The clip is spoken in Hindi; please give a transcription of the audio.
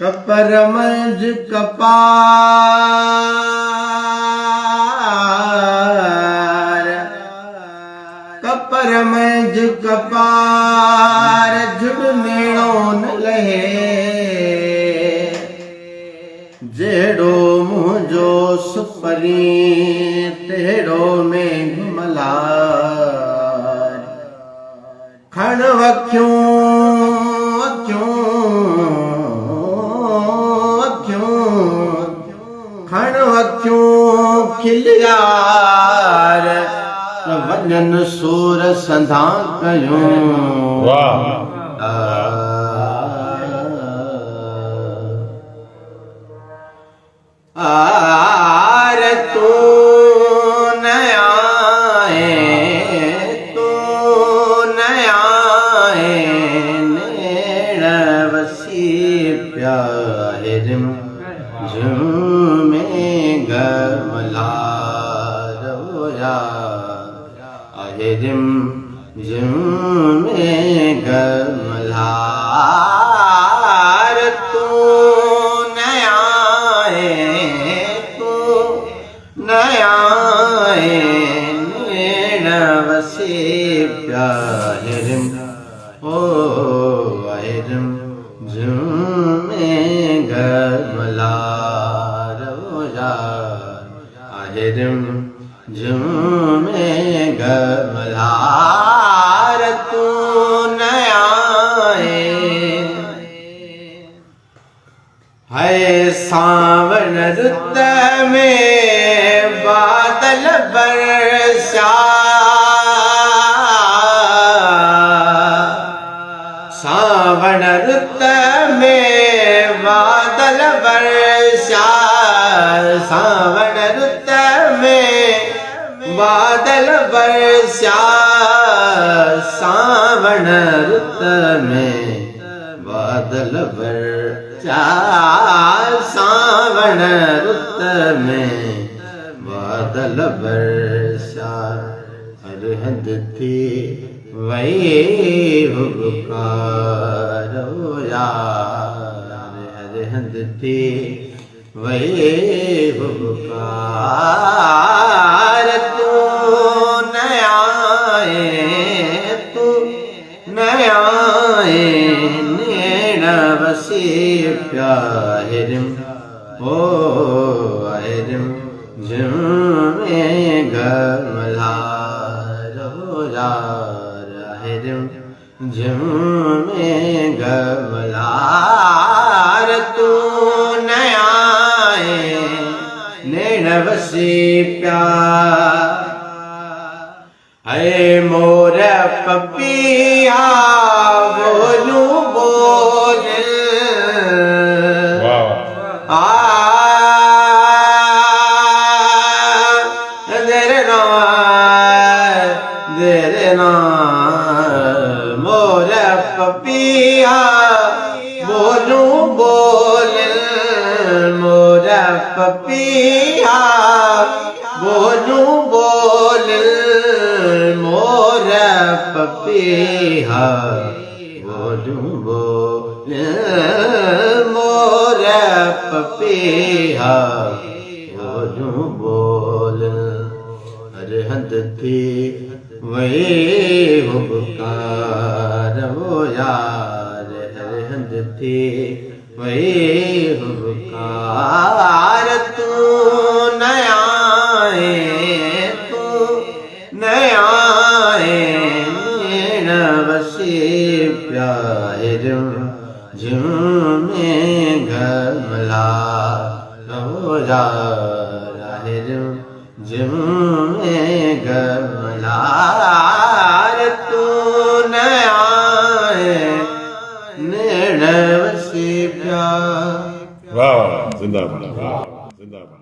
कपर मंझ कपार, कपर मंझ कपार जुड़नेड़ो न लहे, जेड़ो मुझो सुपरी तेड़ो में मलार। खण वक्यूं खण वक्यूं खिलियार, वञन सूर संधा कयूं। आर तू नया नेण वसी प्यारिम झूमे गमलार रोया আহিरिम झूमे गमलार। तू नया नेण वसी प्यारिम ओ আহিरिम झूमे गमलार रोया আহিरिम झूमे गमलार। तू नया है सावन रुत में बादल बरसा, सावन रुत में बादल बरसा, सावन रुत में बादल बरसा, सावन रुत में बादल बरसा, सावन रुत में बादल बरसा। अरहद थी वही हुकार यार, अरहद थी वही हुकार। तू नया नेण वसी प्यारिम ओ আহিरिम झूमे गमलार रोया আহিरिम झूमे गमलार। तू नया नेण वसी प्यार है मोर पपिया बोलू बोल देरना मोर पपिया बोलू बोल, मोर पपिया बोलू बोल, मोर पपिया बोलू बोल, मोर पपिया बोलू बोल। अरहद थी वही हुकार वो यार, अरहद थी वही हुकार। तू नया नेण वसी प्यारिम झूमे गमलार रोया আহিरिम झूमे गमलार। तू नया नेण वसी प्यार। वाह, जिंदाबाद, जिंदाबाद।